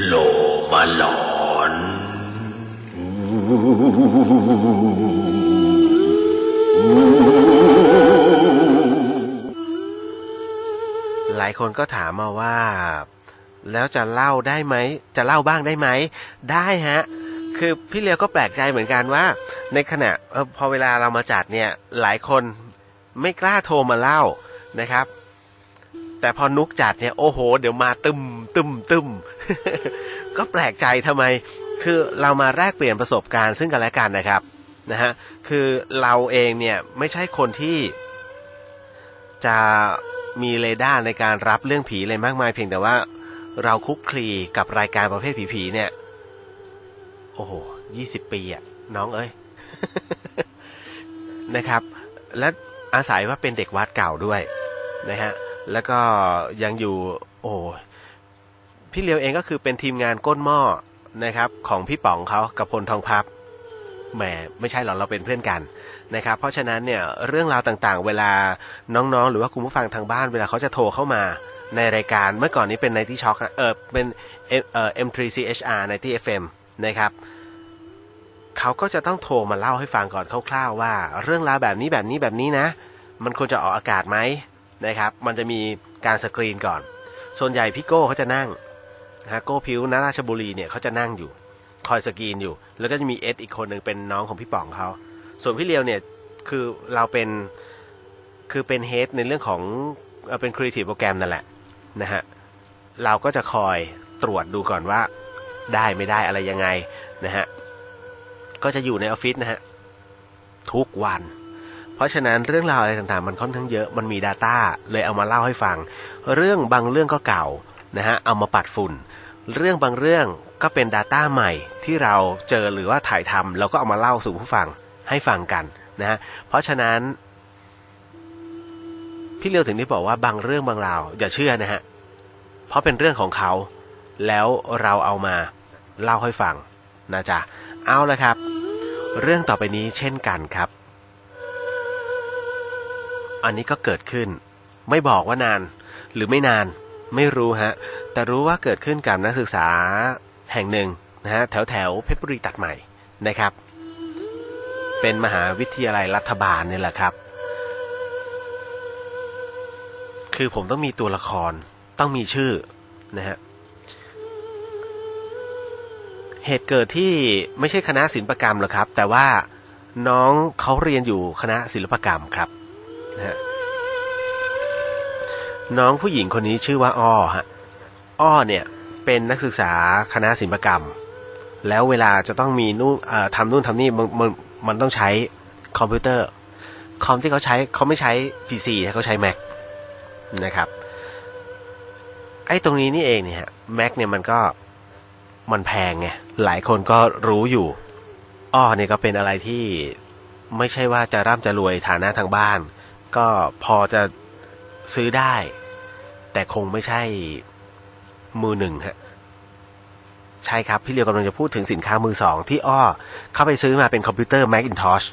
โลมาหลอน หลายคนก็ถามมาว่าแล้วจะเล่าได้ไหมจะเล่าบ้างได้ไหมได้ฮะคือพี่เลียวก็แปลกใจเหมือนกันว่าในขณะพอเวลาเรามาจัดเนี่ยหลายคนไม่กล้าโทรมาเล่านะครับแต่พอนุกจัดเนี่ยโอ้โหเดี๋ยวมาตึม ก็แปลกใจทำไมคือเรามาแลกเปลี่ยนประสบการณ์ซึ่งกันและกันนะครับนะฮะคือเราเองเนี่ยไม่ใช่คนที่จะมีเรดาร์ในการรับเรื่องผีอะไรมากมายเพียงแต่ว่าเราคุกคลีกับรายการประเภทผีๆเนี่ยโอ้โห20 ปีอ่ะน้องเอ้ย นะครับและอาศัยว่าเป็นเด็กวัดเก่าด้วยนะฮะแล้วก็ยังอยู่โอ้พี่เลียวเองก็คือเป็นทีมงานก้นหม้อนะครับของพี่ป๋องเขากับพลทองพับแหมไม่ใช่หรอกเราเป็นเพื่อนกันนะครับเพราะฉะนั้นเนี่ยเรื่องราวต่างๆเวลาน้องๆหรือว่าคุณผู้ฟังทางบ้านเวลาเขาจะโทรเข้ามาในรายการเมื่อก่อนนี้เป็น 90 Shock เป็นM3CHR 90 FM นะครับเขาก็จะต้องโทรมาเล่าให้ฟังก่อนคร่าวๆว่าเรื่องราวแบบนี้นะมันควรจะออกอากาศไหมนะครับมันจะมีการสกรีนก่อนส่วนใหญ่พี่โก้เขาจะนั่งโก้พิวณราชบุรีเนี่ยเขาจะนั่งอยู่คอยสกรีนอยู่แล้วก็จะมีเอสอีกคนหนึ่งเป็นน้องของพี่ป๋องเขาส่วนพี่เลียวเนี่ยคือเราเป็นเฮดในเรื่องของเป็นครีเอทีฟโปรแกรมนั่นแหละนะฮะเราก็จะคอยตรวจดูก่อนว่าได้ไม่ได้อะไรยังไงนะฮะก็จะอยู่ในออฟฟิศนะฮะทุกวันเพราะฉะนั้นเรื่องราวอะไรต่างๆมันค่อนข้างเยอะมันมี Data เลยเอามาเล่าให้ฟังเรื่องบางเรื่องก็เก่านะฮะเอามาปัดฝุ่นเรื่องบางเรื่องก็เป็น Data ใหม่ที่เราเจอหรือว่าถ่ายทำเราก็เอามาเล่าสู่ผู้ฟังให้ฟังกันนะฮะเพราะฉะนั้นพี่เลียวถึงได้บอกว่าบางเรื่องบางราวอย่าเชื่อนะฮะเพราะเป็นเรื่องของเขาแล้วเราเอามาเล่าให้ฟังนะจ๊ะเอาละครับเรื่องต่อไปนี้เช่นกันครับอันนี้ก็เกิดขึ้นไม่บอกว่านานหรือไม่นานไม่รู้ฮะแต่รู้ว่าเกิดขึ้นกับนักศึกษาแห่งหนึ่งนะฮะแถวเพชรบุรีตัดใหม่นะครับเป็นมหาวิทยาลัยรัฐบาลนี่แหละครับคือผมต้องมีตัวละครต้องมีชื่อนะฮะเหตุเกิดที่ไม่ใช่คณะศิลปกรรมหรอกครับแต่ว่าน้องเขาเรียนอยู่คณะศิลปกรรมครับนะฮะน้องผู้หญิงคนนี้ชื่อว่าอ้อฮะอ้อเนี่ยเป็นนักศึกษาคณะศิลปกรรมแล้วเวลาจะต้องมีทำนู่นทำนี่มันต้องใช้คอมพิวเตอร์คอมที่เขาใช้เขาไม่ใช้ PC เขาใช้ Mac นะครับไอ้ตรงนี้นี่เองเนี่ย Mac เนี่ยมันแพงไงหลายคนก็รู้อยู่อ้อเนี่ยก็เป็นอะไรที่ไม่ใช่ว่าจะร่ำจะรวยฐานะทางบ้านก็พอจะซื้อได้แต่คงไม่ใช่มือหนึ่งฮะใช่ครับพี่เลียวกำลังจะพูดถึงสินค้ามือสองที่อ้อเข้าไปซื้อมาเป็นคอมพิวเตอร์ Macintosh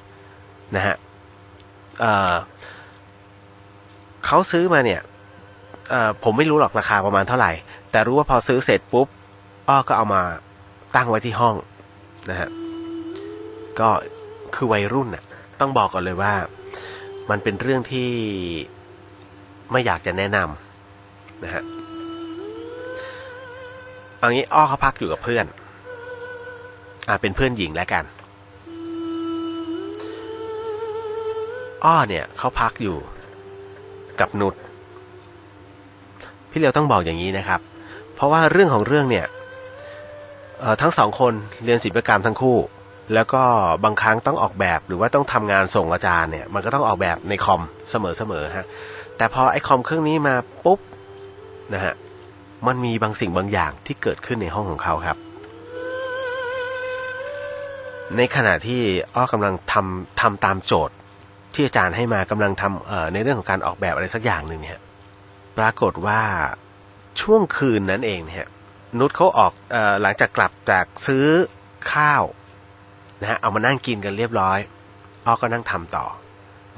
นะฮะเขาซื้อมาเนี่ยผมไม่รู้หรอกราคาประมาณเท่าไหร่แต่รู้ว่าพอซื้อเสร็จปุ๊บอ้อก็เอามาตั้งไว้ที่ห้องนะฮะก็คือวัยรุ่นน่ะต้องบอกก่อนเลยว่ามันเป็นเรื่องที่ไม่อยากจะแนะนำนะฮะเอางี้อ้อเขาพักอยู่กับเพื่อนเป็นเพื่อนหญิงแล้วกันอ้อเนี่ยเขาพักอยู่กับนุชพี่เลียวต้องบอกอย่างนี้นะครับเพราะว่าเรื่องของเรื่องเนี่ยทั้งสองคนเรียนศิลปกรรมทั้งคู่แล้วก็บางครั้งต้องออกแบบหรือว่าต้องทำงานส่งอาจารย์เนี่ยมันก็ต้องออกแบบในคอมเสมอฮะแต่พอไอ้คอมเครื่องนี้มาปุ๊บนะฮะมันมีบางสิ่งบางอย่างที่เกิดขึ้นในห้องของเขาครับในขณะที่อ้อกำลังทำตามโจทย์ที่อาจารย์ให้มากำลังทำในเรื่องของการออกแบบอะไรสักอย่างหนึ่งเนี่ยปรากฏว่าช่วงคืนนั้นเองเนี่ยนุชเขาออกหลังจากกลับจากซื้อข้าวนะฮะเอามานั่งกินกันเรียบร้อยอ้อก็นั่งทำต่อ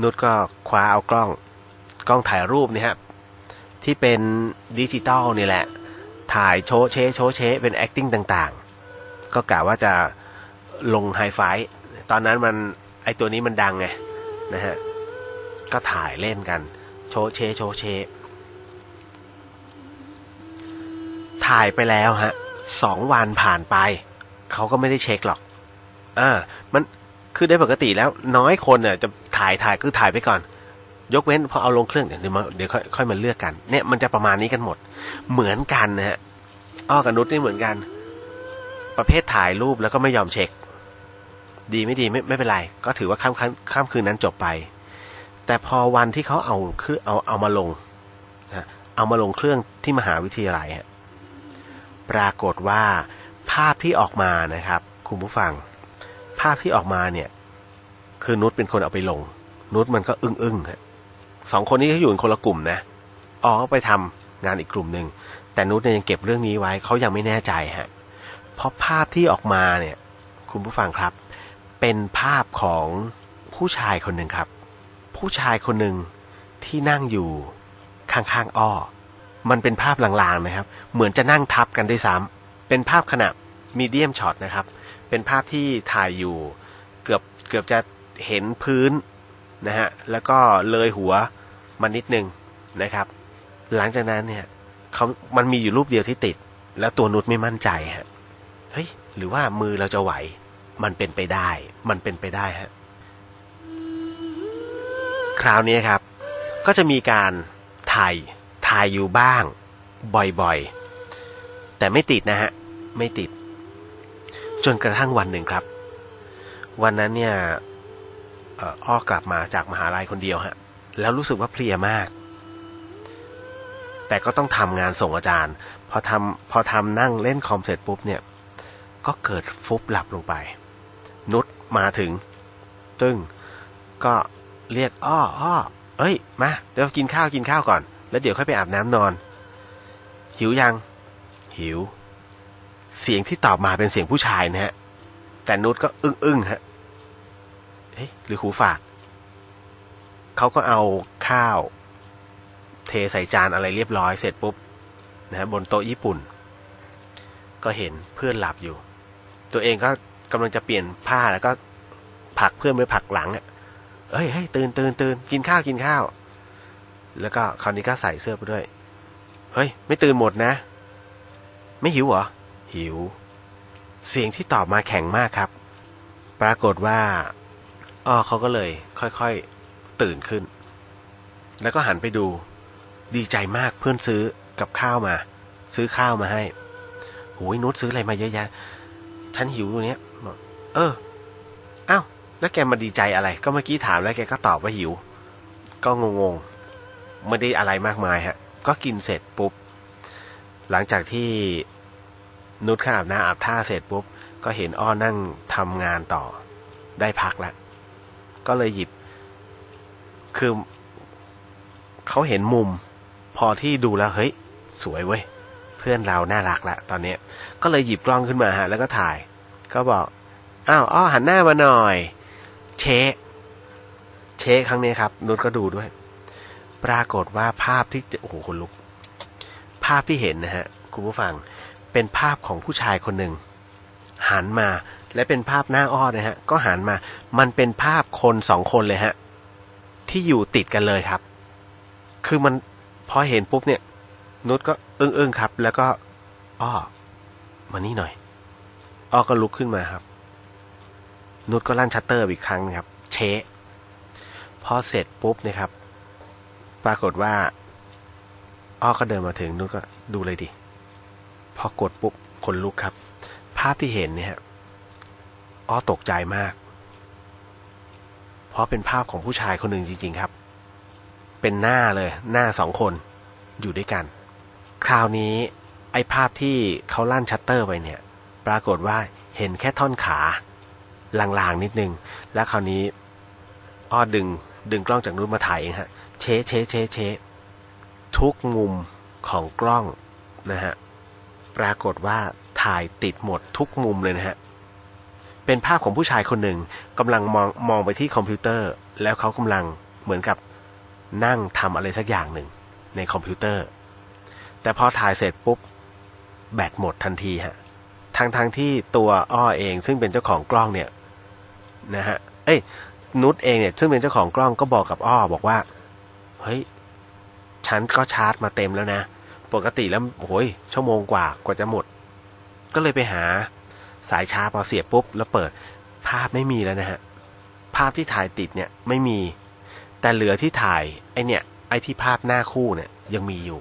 นุชก็คว้าเอากล้องถ่ายรูปเนี่ยฮะที่เป็นดิจิตอลนี่แหละ ถ่ายโชว์เชเป็น acting ต่างๆก็กะว่าจะลงไฮไฟท์ตอนนั้นมันไอตัวนี้มันดังไงนะฮะก็ถ่ายเล่นกันโชว์เชถ่ายไปแล้วฮะ2 วันผ่านไปเขาก็ไม่ได้เช็คหรอกมันคือได้ปกติแล้วน้อยคนเนี่ยจะถ่ายคือถ่ายไปก่อนยกเว้นพอเอาลงเครื่องเดี๋ยวค่อยมาเลือกกันเนี่ยมันจะประมาณนี้กันหมดเหมือนกันนะฮะอ้อกับนุชนี่เหมือนกันประเภทถ่ายรูปแล้วก็ไม่ยอมเช็คดีไม่ดีไม่เป็นไรก็ถือว่าข้ามคืนนั้นจบไปแต่พอวันที่เขาเอามาลงนะเอามาลงเครื่องที่มหาวิทยาลัยฮะปรากฏว่าภาพที่ออกมานะครับคุณผู้ฟังภาพที่ออกมาเนี่ยคือนุชเป็นคนเอาไปลงนุชมันก็อึ้งฮะ2 คนนี้เขาอยู่ในคนละกลุ่มนะไปทำงานอีกกลุ่มหนึ่งแต่นุชเนี่ยยังเก็บเรื่องนี้ไว้เขายังไม่แน่ใจฮะเพราะภาพที่ออกมาเนี่ยคุณผู้ฟังครับเป็นภาพของผู้ชายคนหนึ่งครับผู้ชายคนหนึ่งที่นั่งอยู่ข้างๆมันเป็นภาพลางๆนะครับเหมือนจะนั่งทับกันด้วยซ้ำเป็นภาพขณะมีเดียมช็อตนะครับเป็นภาพที่ถ่ายอยู่เกือบจะเห็นพื้นนะฮะแล้วก็เลยหัวมานิดนึงนะครับหลังจากนั้นเนี่ยมันมีอยู่รูปเดียวที่ติดแล้วตัวนุชไม่มั่นใจฮะเฮ้ยหรือว่ามือเราจะไหวมันเป็นไปได้ฮะคราวนี้ครับก็จะมีการถ่ายอยู่บ้างบ่อยๆแต่ไม่ติดนะฮะไม่ติดจนกระทั่งวันหนึ่งครับวันนั้นเนี่ยอ้อกลับมาจากมหาลัยคนเดียวฮะแล้วรู้สึกว่าเพลียมากแต่ก็ต้องทำงานส่งอาจารย์พอทำนั่งเล่นคอมเสร็จปุ๊บเนี่ยก็เกิดฟุบหลับลงไปนุชมาถึงตึ้งก็เรียกอ้อเอ้ยมาเดี๋ยวกินข้าวก่อนแล้วเดี๋ยวค่อยไปอาบน้ำนอนหิวยังหิวเสียงที่ตอบมาเป็นเสียงผู้ชายนะฮะแต่นุชก็อึ้งฮะเฮ้ยหรือหูฝาดเขาก็เอาข้าวเทใส่จานอะไรเรียบร้อยเสร็จปุ๊บนะฮะบนโต๊ะญี่ปุ่นก็เห็นเพื่อนหลับอยู่ตัวเองก็กำลังจะเปลี่ยนผ้าแล้วก็ผลักเพื่อนไปผลักหลังอ่ะเฮ้ยตื่นกินข้าวแล้วก็คราวนี้ก็ใส่เสื้อไปด้วยเฮ้ยไม่ตื่นหมดนะไม่หิวเหรอหิวเสียงที่ตอบมาแข็งมากครับปรากฏว่าเขาก็เลยค่อยๆตื่นขึ้นแล้วก็หันไปดูดีใจมากเพื่อนซื้อกับข้าวมาซื้อข้าวมาให้โอ้ยนุชซื้ออะไรมาเยอะแยะฉันหิวตรงนี้บอกอ้าวแล้วแกมาดีใจอะไรก็เมื่อกี้ถามแล้วแกก็ตอบว่าหิวก็งงไม่ได้อะไรมากมายฮะก็กินเสร็จปุ๊บหลังจากที่นุชข้าอาบน้ำอาบท่าเสร็จปุ๊บก็เห็นนั่งทำงานต่อได้พักแล้วก็เลยหยิบคือเขาเห็นมุมพอที่ดูแล้วเฮ้ยสวยเว้ยเพื่อนเราน่ารักละตอนนี้ก็เลยหยิบกล้องขึ้นมาฮะแล้วก็ถ่ายก็บอกอ้าวหันหน้ามาหน่อยเชครั้งนี้ครับนุชก็ดูด้วยปรากฏว่าภาพที่โอ้โหคนลุกภาพที่เห็นนะฮะคุณผู้ฟังเป็นภาพของผู้ชายคนหนึ่งหันมาและเป็นภาพหน้านะฮะก็หันมามันเป็นภาพคน2 คนเลยฮะที่อยู่ติดกันเลยครับคือมันพอเห็นปุ๊บเนี่ยนุชก็อึ้งครับแล้วก็มานี่หน่อยก็ลุกขึ้นมาครับนุชก็ลั่นชัตเตอร์อีกครั้งครับพอเสร็จปุ๊บเนี่ยครับปรากฏว่าก็เดินมาถึงนุชก็ดูเลยดิพอกดปุ๊บคนลุกครับภาพที่เห็นเนี่ยตกใจมากเพราะเป็นภาพของผู้ชายคนหนึ่งจริงๆครับเป็นหน้าเลยหน้า2 คนอยู่ด้วยกันคราวนี้ไอ้ภาพที่เขาลั่นชัตเตอร์ไปเนี่ยปรากฏว่าเห็นแค่ท่อนขาลางๆนิดนึงแล้วคราวนี้ดึงกล้องจากนู้นมาถ่ายเองฮะเชทุกมุมของกล้องนะฮะปรากฏว่าถ่ายติดหมดทุกมุมเลยนะฮะเป็นภาพของผู้ชายคนหนึ่งกำลังมองไปที่คอมพิวเตอร์แล้วเขากำลังเหมือนกับนั่งทำอะไรสักอย่างหนึ่งในคอมพิวเตอร์แต่พอถ่ายเสร็จปุ๊บ แบตหมดทันทีฮะทั้งที่ตัวอ้อเองซึ่งเป็นเจ้าของกล้องเนี่ยนะฮะนุชเองเนี่ยซึ่งเป็นเจ้าของกล้องก็บอกกับอ้อบอกว่าเฮ้ยฉันก็ชาร์จมาเต็มแล้วนะปกติแล้วโอ้ยชั่วโมงกว่าจะหมดก็เลยไปหาสายชาร์จพอเสียบปุ๊บแล้วเปิดภาพไม่มีแล้วนะฮะภาพที่ถ่ายติดเนี่ยไม่มีแต่เหลือที่ถ่ายไอ้ที่ภาพหน้าคู่เนี่ยยังมีอยู่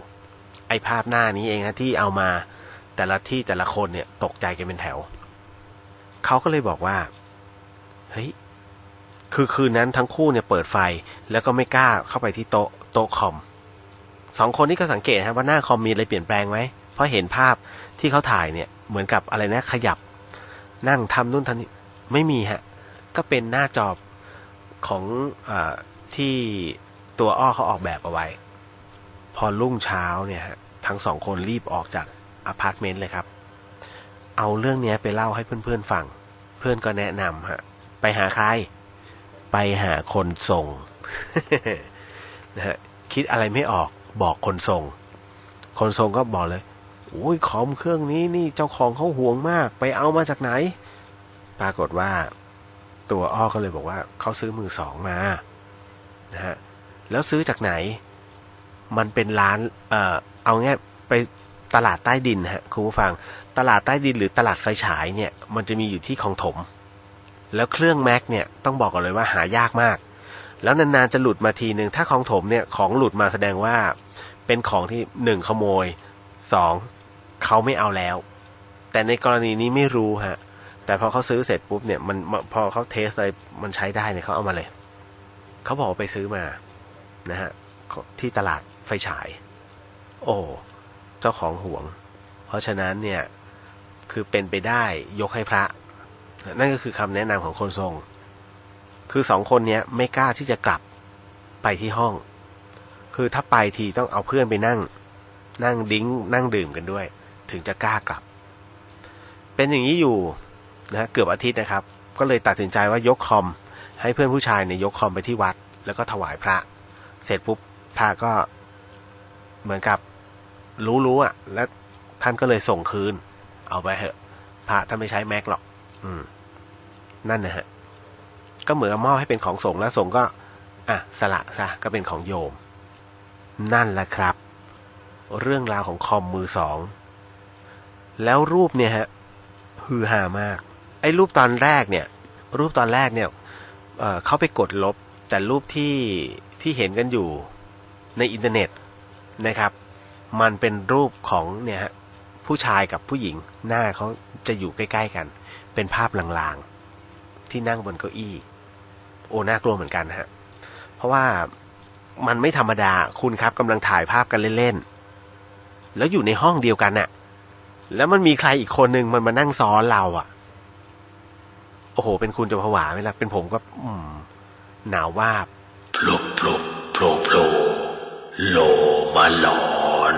ไอ้ภาพหน้านี้เองฮะที่เอามาแต่ละที่แต่ละคนเนี่ยตกใจกันเป็นแถวเขาก็เลยบอกว่าเฮ้ยคือคืนนั้นทั้งคู่เนี่ยเปิดไฟแล้วก็ไม่กล้าเข้าไปที่โต๊ะคอมสองคนนี้ก็สังเกตฮะว่าหน้าคอมมีอะไรเปลี่ยนแปลงไหมเพราะเห็นภาพที่เขาถ่ายเนี่ยเหมือนกับอะไรนะขยับนั่งทำนู่นทำนี่ไม่มีฮะก็เป็นหน้าจอของที่ตัวอ้อเขาออกแบบเอาไว้พอรุ่งเช้าเนี่ยทั้งสองคนรีบออกจากอพาร์ตเมนต์เลยครับเอาเรื่องนี้ไปเล่าให้เพื่อนๆฟังเพื่อนก็แนะนำฮะไปหาใครไปหาคนส่ง นะฮะคิดอะไรไม่ออกบอกคนส่งก็บอกเลยโอ้ยคอมเครื่องนี้นี่เจ้าของเขาห่วงมากไปเอามาจากไหนปรากฏว่าตัวอ้อก็เลยบอกว่าเขาซื้อมือสองมานะฮะแล้วซื้อจากไหนมันเป็นร้านเอาง่ายไปตลาดใต้ดินฮะคุณผู้ฟังตลาดใต้ดินหรือตลาดไฟฉายเนี่ยมันจะมีอยู่ที่คลองถมแล้วเครื่องแม็กเนี่ยต้องบอกก่อนเลยว่าหายากมากแล้วนานๆจะหลุดมาทีนึงถ้าคลองถมเนี่ยของหลุดมาแสดงว่าเป็นของที่1ขโมย2เขาไม่เอาแล้วแต่ในกรณีนี้ไม่รู้ฮะแต่พอเขาซื้อเสร็จปุ๊บเนี่ยมันพอเขาเทสอะไรมันใช้ได้เนี่ยเขาเอามาเลยเขาบอกไปซื้อมานะฮะที่ตลาดไฟฉายโอ้เจ้าของห่วงเพราะฉะนั้นเนี่ยคือเป็นไปได้ยกให้พระนั่นก็คือคำแนะนำของคนทรงคือสองคนเนี้ยไม่กล้าที่จะกลับไปที่ห้องคือถ้าไปทีต้องเอาเพื่อนไปนั่งดิ้งนั่งดื่มกันด้วยถึงจะกล้ากลับเป็นอย่างนี้อยู่นะเกือบอาทิตย์นะครับก็เลยตัดสินใจว่ายกคอมให้เพื่อนผู้ชายเนี่ยยกคอมไปที่วัดแล้วก็ถวายพระเสร็จปุ๊บพระก็เหมือนกับรู้อ่ะแล้วท่านก็เลยส่งคืนเอาไปเถอะพระท่านไม่ใช้แม็กหรอกนั่นนะฮะก็เหมือนมอบให้เป็นของสงฆ์แล้วสงฆ์ก็สละซะก็เป็นของโยมนั่นแหละครับเรื่องราวของคอมมือสองแล้วรูปเนี่ยฮะฮือฮามากไอ้รูปตอนแรกเนี่ยเขาไปกดลบแต่รูปที่เห็นกันอยู่ในอินเทอร์เน็ตนะครับมันเป็นรูปของเนี่ยฮะผู้ชายกับผู้หญิงหน้าเขาจะอยู่ใกล้ๆกันเป็นภาพลางๆที่นั่งบนเก้าอี้โอ้น่ากลัวเหมือนกันฮะเพราะว่ามันไม่ธรรมดาคุณครับกำลังถ่ายภาพกันเล่นๆแล้วอยู่ในห้องเดียวกันน่ะแล้วมันมีใครอีกคนนึงมันมานั่งซ้อนเราอ่ะโอ้โหเป็นคุณจะผวาไหมล่ะเป็นผมก็หนาววาบโผล่โลมาหลอน